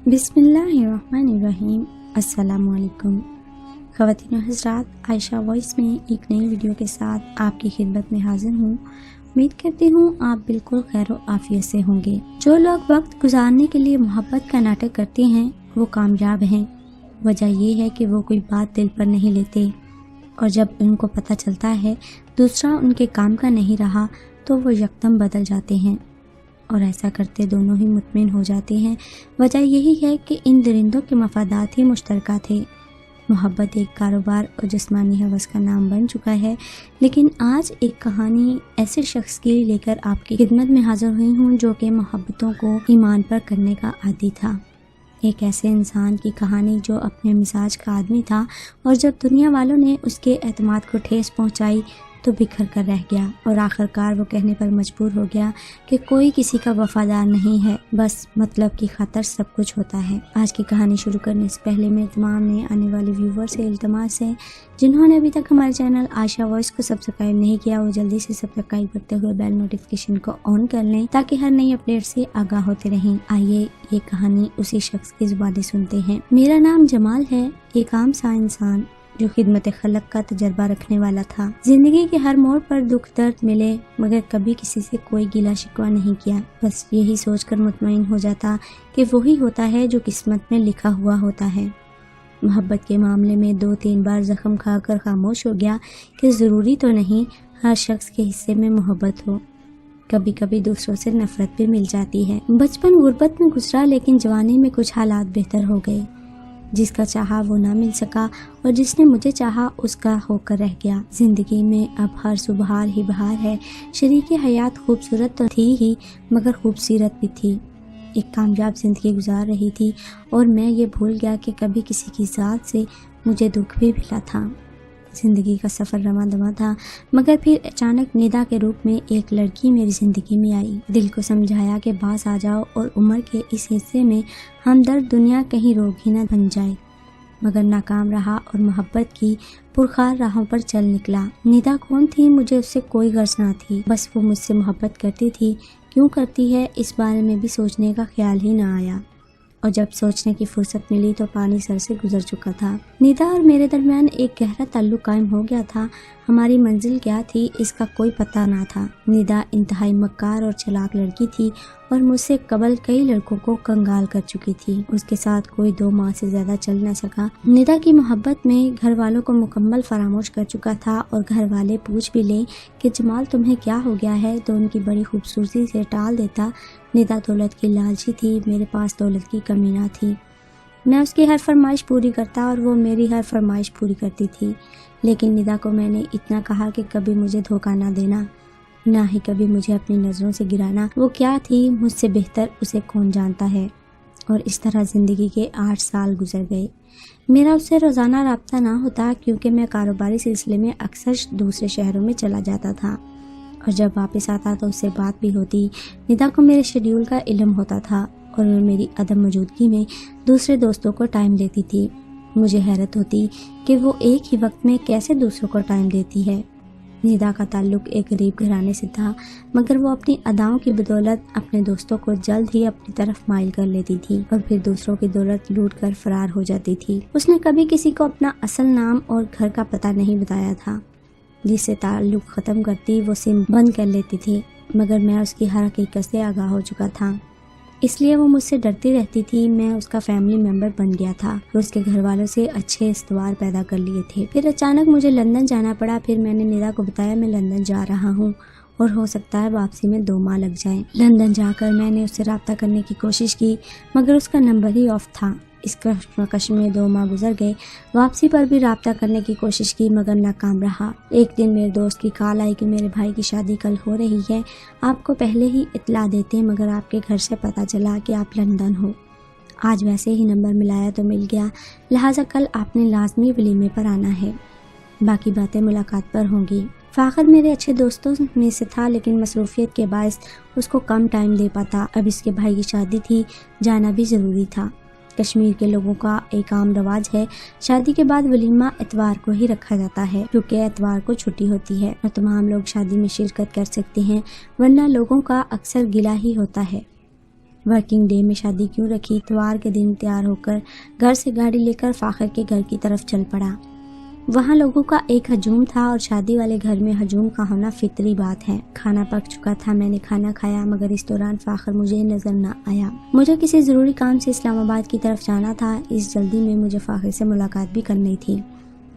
بسم اللہ الرحمن الرحیم۔ السلام علیکم خواتین و حضرات، عائشہ وائس میں ایک نئی ویڈیو کے ساتھ آپ کی خدمت میں حاضر ہوں۔ امید کرتی ہوں آپ بالکل خیر و عافیت سے ہوں گے۔ جو لوگ وقت گزارنے کے لیے محبت کا ناٹک کرتے ہیں وہ کامیاب ہیں۔ وجہ یہ ہے کہ وہ کوئی بات دل پر نہیں لیتے، اور جب ان کو پتہ چلتا ہے دوسرا ان کے کام کا نہیں رہا تو وہ یکدم بدل جاتے ہیں، اور ایسا کرتے دونوں ہی مطمئن ہو جاتے ہیں۔ وجہ یہی ہے کہ ان درندوں کے مفادات ہی مشترکہ تھے۔ محبت ایک کاروبار اور جسمانی ہوس کا نام بن چکا ہے، لیکن آج ایک کہانی ایسے شخص کی لے کر آپ کی خدمت میں حاضر ہوئی ہوں جو کہ محبتوں کو ایمان پر کرنے کا عادی تھا۔ ایک ایسے انسان کی کہانی جو اپنے مزاج کا آدمی تھا، اور جب دنیا والوں نے اس کے اعتماد کو ٹھیس پہنچائی تو بکھر کر رہ گیا، اور آخر کار وہ کہنے پر مجبور ہو گیا کہ کوئی کسی کا وفادار نہیں ہے، بس مطلب کی خاطر سب کچھ ہوتا ہے۔ آج کی کہانی شروع کرنے سے پہلے میں تمام نئے آنے والے ویور سے التماس ہے جنہوں نے ابھی تک ہمارے چینل عائشہ وائس کو سبسکرائب نہیں کیا، وہ جلدی سے سبسکرائب کرتے ہوئے بیل نوٹیفیکیشن کو آن کر لیں تاکہ ہر نئی اپڈیٹ سے آگاہ ہوتے رہیں۔ آئیے یہ کہانی اسی شخص کی زبانی سنتے ہیں۔ میرا نام جمال ہے، ایک عام سا انسان جو خدمت خلق کا تجربہ رکھنے والا تھا۔ زندگی کے ہر موڑ پر دکھ درد ملے مگر کبھی کسی سے کوئی گلہ شکوہ نہیں کیا، بس یہی سوچ کر مطمئن ہو جاتا کہ وہی ہوتا ہے جو قسمت میں لکھا ہوا ہوتا ہے۔ محبت کے معاملے میں 2-3 بار زخم کھا کر خاموش ہو گیا کہ ضروری تو نہیں ہر شخص کے حصے میں محبت ہو، کبھی کبھی دوسروں سے نفرت بھی مل جاتی ہے۔ بچپن غربت میں گزرا، لیکن جوانی میں کچھ حالات بہتر ہو گئے۔ جس کا چاہا وہ نہ مل سکا، اور جس نے مجھے چاہا اس کا ہو کر رہ گیا۔ زندگی میں اب ہر سو بہار ہی بہار ہے۔ شریک حیات خوبصورت تو تھی ہی مگر خوبصورت بھی تھی۔ ایک کامیاب زندگی گزار رہی تھی، اور میں یہ بھول گیا کہ کبھی کسی کی ذات سے مجھے دکھ بھی ملا تھا۔ زندگی کا سفر رواں دواں تھا، مگر پھر اچانک ندا کے روپ میں ایک لڑکی میری زندگی میں آئی۔ دل کو سمجھایا کہ باز آ جاؤ، اور عمر کے اس حصے میں ہمدرد دنیا کہیں روگ ہی نہ بن جائے، مگر ناکام رہا اور محبت کی پرخار راہوں پر چل نکلا۔ ندا کون تھی؟ مجھے اس سے کوئی غرض نہ تھی، بس وہ مجھ سے محبت کرتی تھی۔ کیوں کرتی ہے اس بارے میں بھی سوچنے کا خیال ہی نہ آیا، اور جب سوچنے کی فرصت ملی تو پانی سر سے گزر چکا تھا۔ ندا اور میرے درمیان ایک گہرا تعلق قائم ہو گیا تھا۔ ہماری منزل کیا تھی اس کا کوئی پتہ نہ تھا۔ ندا انتہائی مکار اور چلاک لڑکی تھی، اور مجھ سے قبل کئی لڑکوں کو کنگال کر چکی تھی۔ اس کے ساتھ کوئی 2 ماہ سے زیادہ چل نہ سکا۔ ندا کی محبت میں گھر والوں کو مکمل فراموش کر چکا تھا، اور گھر والے پوچھ بھی لیں کہ جمال تمہیں کیا ہو گیا ہے تو ان کی بڑی خوبصورتی سے ٹال دیتا۔ ندا دولت کی لالچی تھی، میرے پاس دولت کی کمی نہ تھی۔ میں اس کی ہر فرمائش پوری کرتا اور وہ میری ہر فرمائش پوری کرتی تھی، لیکن ندا کو میں نے اتنا کہا کہ کبھی مجھے دھوکہ نہ دینا، نہ ہی کبھی مجھے اپنی نظروں سے گرانا۔ وہ کیا تھی مجھ سے بہتر اسے کون جانتا ہے۔ اور اس طرح زندگی کے 8 سال گزر گئے۔ میرا اس سے روزانہ رابطہ نہ ہوتا کیونکہ میں کاروباری سلسلے میں اکثر دوسرے شہروں میں چلا جاتا تھا، اور جب واپس آتا تو اس سے بات بھی ہوتی۔ ندا کو میرے شیڈیول کا علم ہوتا تھا، اور وہ میری عدم موجودگی میں دوسرے دوستوں کو ٹائم دیتی تھی۔ مجھے حیرت ہوتی کہ وہ ایک ہی وقت میں کیسے دوسروں کو ٹائم دیتی ہے۔ ندا کا تعلق ایک غریب گھرانے سے تھا، مگر وہ اپنی اداؤں کی بدولت اپنے دوستوں کو جلد ہی اپنی طرف مائل کر لیتی تھی، اور پھر دوسروں کی دولت لوٹ کر فرار ہو جاتی تھی۔ اس نے کبھی کسی کو اپنا اصل نام اور گھر کا پتہ نہیں بتایا تھا۔ جس سے تعلق ختم کرتی وہ سم بند کر لیتی تھی، مگر میں اس کی ہر حقیقت سے آگاہ ہو چکا تھا، اس لیے وہ مجھ سے ڈرتی رہتی تھی۔ میں اس کا فیملی ممبر بن گیا تھا، اور اس کے گھر والوں سے اچھے استوار پیدا کر لیے تھے۔ پھر اچانک مجھے لندن جانا پڑا۔ پھر میں نے ندا کو بتایا میں لندن جا رہا ہوں، اور ہو سکتا ہے واپسی میں 2 ماہ لگ جائیں۔ لندن جا کر میں نے اس سے رابطہ کرنے کی کوشش کی، مگر اس کا نمبر ہی آف تھا۔ اس کشمکش میں 2 ماہ گزر گئے۔ واپسی پر بھی رابطہ کرنے کی کوشش کی مگر ناکام رہا۔ ایک دن میرے دوست کی کال آئی کہ میرے بھائی کی شادی کل ہو رہی ہے، آپ کو پہلے ہی اطلاع دیتے مگر آپ کے گھر سے پتہ چلا کہ آپ لندن ہو۔ آج ویسے ہی نمبر ملایا تو مل گیا، لہٰذا کل آپ نے لازمی ولیمے پر آنا ہے، باقی باتیں ملاقات پر ہوں گی۔ فاخر میرے اچھے دوستوں میں سے تھا، لیکن مصروفیت کے باعث اس کو کم ٹائم دے پاتا۔ اب اس کے بھائی کی شادی تھی، جانا بھی ضروری تھا۔ کشمیر کے لوگوں کا ایک عام رواج ہے، شادی کے بعد ولیمہ اتوار کو ہی رکھا جاتا ہے کیونکہ اتوار کو چھٹی ہوتی ہے اور تمام لوگ شادی میں شرکت کر سکتے ہیں، ورنہ لوگوں کا اکثر گلہ ہی ہوتا ہے۔ वर्किंग डे में शादी क्यों रखी। इतवार के दिन तैयार होकर घर से गाड़ी लेकर फाखर के घर की तरफ चल पड़ा। वहाँ लोगों का एक हजूम था और शादी वाले घर में हजूम का होना फितरी बात है। खाना पक चुका था, मैंने खाना खाया, मगर इस दौरान फाखर मुझे नजर न आया। मुझे किसी जरूरी काम से इस्लामाबाद की तरफ जाना था। इस जल्दी में मुझे फाखर से मुलाकात भी करनी थी,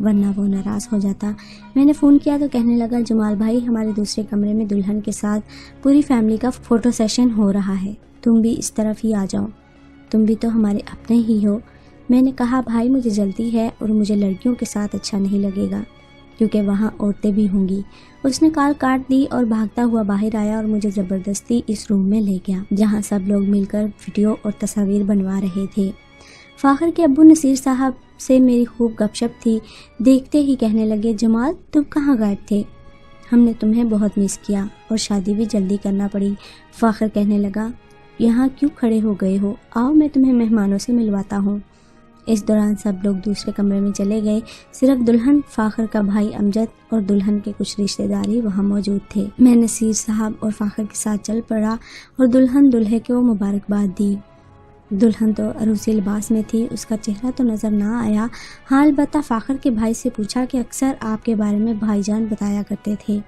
वरना वो नाराज हो जाता। मैंने फ़ोन किया तो कहने लगा, जमाल भाई, हमारे दूसरे कमरे में दुल्हन के साथ पूरी फैमिली का फ़ोटो सेशन हो रहा है, तुम भी इस तरफ ही आ जाओ, तुम भी तो हमारे अपने ही हो। मैंने कहा, भाई मुझे जल्दी है और मुझे लड़कियों के साथ अच्छा नहीं लगेगा क्योंकि वहाँ औरतें भी होंगी। उसने कॉल काट दी और भागता हुआ बाहर आया और मुझे ज़बरदस्ती इस रूम में ले गया जहाँ सब लोग मिलकर वीडियो और तस्वीर बनवा रहे थे। फाखर के अब्बू नसीर साहब से मेरी खूब गपशप थी। देखते ही कहने लगे, जमाल तुम कहाँ गायब थे, हमने तुम्हें बहुत मिस किया और शादी भी जल्दी करना पड़ी। फाखर कहने लगा, यहाँ क्यों खड़े हो गए हो, आओ मैं तुम्हें मेहमानों से मिलवाता हूँ। इस दौरान सब लोग दूसरे कमरे में चले गए। सिर्फ दुल्हन, फाखर का भाई अमजद और दुल्हन के कुछ रिश्तेदार ही वहाँ मौजूद थे। मैं नसीर साहब और फाखर के साथ चल पड़ा और दुल्हन दूल्हे को मुबारकबाद दी। दुल्हन तो अरूसी लिबास में थी, उसका चेहरा तो नज़र ना आया। हाँ, अलबत्ता फाखर के भाई से पूछा कि अक्सर आपके बारे में भाईजान बताया करते थे।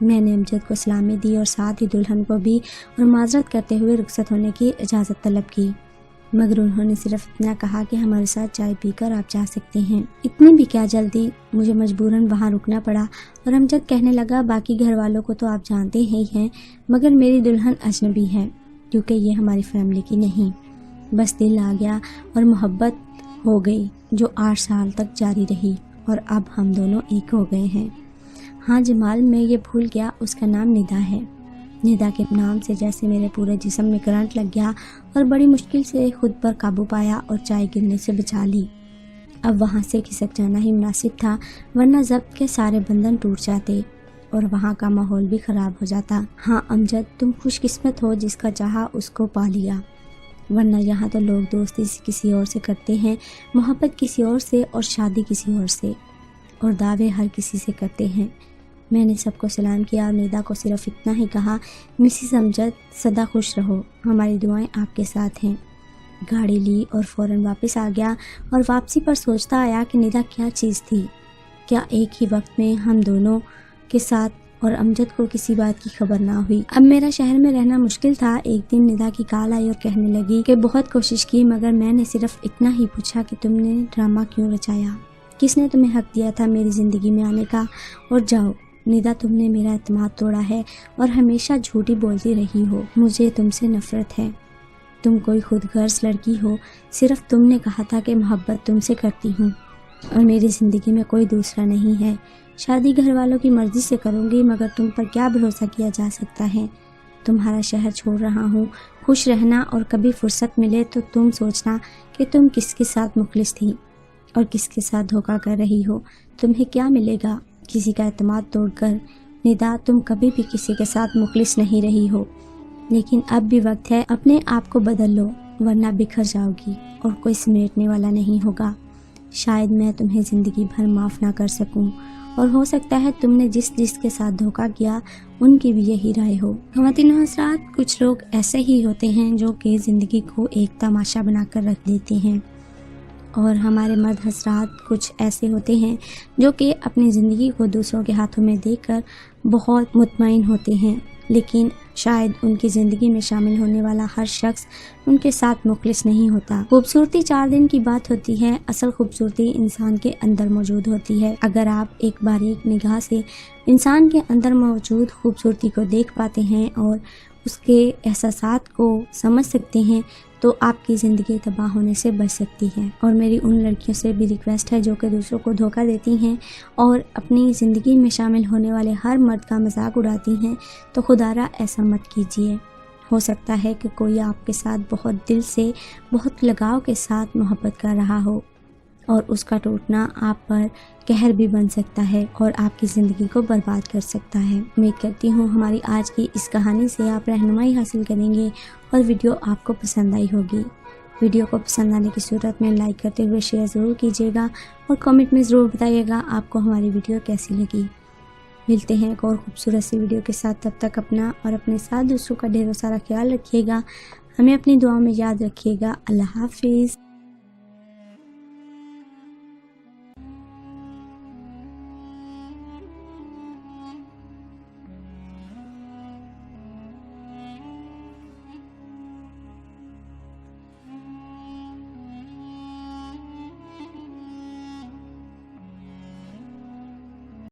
मैंने अमजद को सलामी दी और साथ ही दुल्हन को भी और माजरत करते हुए रुखसत होने की इजाज़त तलब की, मगर उन्होंने सिर्फ इतना कहा कि हमारे साथ चाय पीकर आप जा सकते हैं। इतनी भी क्या जल्दी, मुझे मजबूरन वहाँ रुकना पड़ा। और अमजद कहने लगा, बाकी घर वालों को तो आप जानते ही हैं, मगर मेरी दुल्हन अजनबी है क्योंकि ये हमारी फैमिली की नहीं। बस दिल आ गया और मोहब्बत हो गई जो 8 साल तक जारी रही और अब हम दोनों एक हो गए हैं। हाँ जमाल, मैं ये भूल गया, उसका नाम निदा है। निदा के नाम से जैसे मेरे पूरे जिस्म में करंट लग गया और बड़ी मुश्किल से खुद पर काबू पाया और चाय गिरने से बचा ली। अब वहाँ से खिसक जाना ही मुनासिब था, वरना ज़ब्त के सारे बंधन टूट जाते और वहाँ का माहौल भी ख़राब हो जाता। हाँ अमजद, तुम खुशकिस्मत हो, जिसका चाहा उसको पा लिया, वरना यहाँ तो लोग दोस्ती किसी और से करते हैं, मोहब्बत किसी और से और शादी किसी और से, और दावे हर किसी से करते हैं। मैंने सबको सलाम किया और निदा को सिर्फ इतना ही कहा, मिसिस अमजद सदा खुश रहो, हमारी दुआएं आपके साथ हैं। गाड़ी ली और फ़ौरन वापस आ गया और वापसी पर सोचता आया कि निदा क्या चीज़ थी। क्या एक ही वक्त में हम दोनों के साथ और अमजद को किसी बात की खबर ना हुई। अब मेरा शहर में रहना मुश्किल था। एक दिन निदा की कॉल आई और कहने लगी कि बहुत कोशिश की, मगर मैंने सिर्फ इतना ही पूछा कि तुमने ड्रामा क्यों रचाया, किसने तुम्हें हक दिया था मेरी ज़िंदगी में आने का, और जाओ निदा, तुमने मेरा एतमाद तोड़ा है और हमेशा झूठी बोलती रही हो। मुझे तुमसे नफरत है, तुम कोई खुदगर्ज लड़की हो। सिर्फ तुमने कहा था कि मोहब्बत तुमसे करती हूँ और मेरी ज़िंदगी में कोई दूसरा नहीं है। शादी घर वालों की मर्ज़ी से करूँगी, मगर तुम पर क्या भरोसा किया जा सकता है। तुम्हारा शहर छोड़ रहा हूँ, खुश रहना, और कभी फुर्सत मिले तो तुम सोचना कि तुम किसके साथ मुखलिस थी और किसके साथ धोखा कर रही हो। तुम्हें क्या मिलेगा किसी का एतमाद तोड़कर। निदा, तुम कभी भी किसी के साथ मुखलिस नहीं रही हो, लेकिन अब भी वक्त है, अपने आप को बदल लो, वरना बिखर जाओगी और कोई समेटने वाला नहीं होगा। शायद मैं तुम्हें ज़िंदगी भर माफ़ ना कर सकूं, और हो सकता है तुमने जिसके साथ धोखा किया उनकी भी यही राय हो। ख़वातीन हज़रात, कुछ लोग ऐसे ही होते हैं जो कि ज़िंदगी को एक तमाशा बनाकर रख देते हैं, और हमारे मर्द हज़रात कुछ ऐसे होते हैं जो कि अपनी ज़िंदगी को दूसरों के हाथों में देखकर बहुत मुतमईन होते हैं, लेकिन शायद उनकी ज़िंदगी में शामिल होने वाला हर शख्स उनके साथ मुखलिस नहीं होता। खूबसूरती 4 दिन की बात होती है, असल खूबसूरती इंसान के अंदर मौजूद होती है। अगर आप एक बारीक निगाह से इंसान के अंदर मौजूद खूबसूरती को देख पाते हैं और उसके एहसासात को समझ सकते हैं, तो आपकी ज़िंदगी तबाह होने से बच सकती है। और मेरी उन लड़कियों से भी रिक्वेस्ट है जो कि दूसरों को धोखा देती हैं और अपनी ज़िंदगी में शामिल होने वाले हर मर्द का मजाक उड़ाती हैं, तो खुदारा ऐसा मत कीजिए। हो सकता है कि कोई आपके साथ बहुत दिल से, बहुत लगाव के साथ मोहब्बत कर रहा हो, और उसका टूटना आप पर कहर भी बन सकता है और आपकी ज़िंदगी को बर्बाद कर सकता है। उम्मीद करती हूँ हमारी आज की इस कहानी से आप रहनुमाई हासिल करेंगे और वीडियो आपको पसंद आई होगी। वीडियो को पसंद आने की सूरत में लाइक करते हुए शेयर ज़रूर कीजिएगा और कमेंट में ज़रूर बताइएगा आपको हमारी वीडियो कैसी लगी। मिलते हैं एक और खूबसूरत सी वीडियो के साथ, तब तक अपना और अपने साथ दूसरों का ढेरों सारा ख्याल रखिएगा। ہمیں اپنی دعاؤں میں یاد رکھیے گا۔ اللہ حافظ۔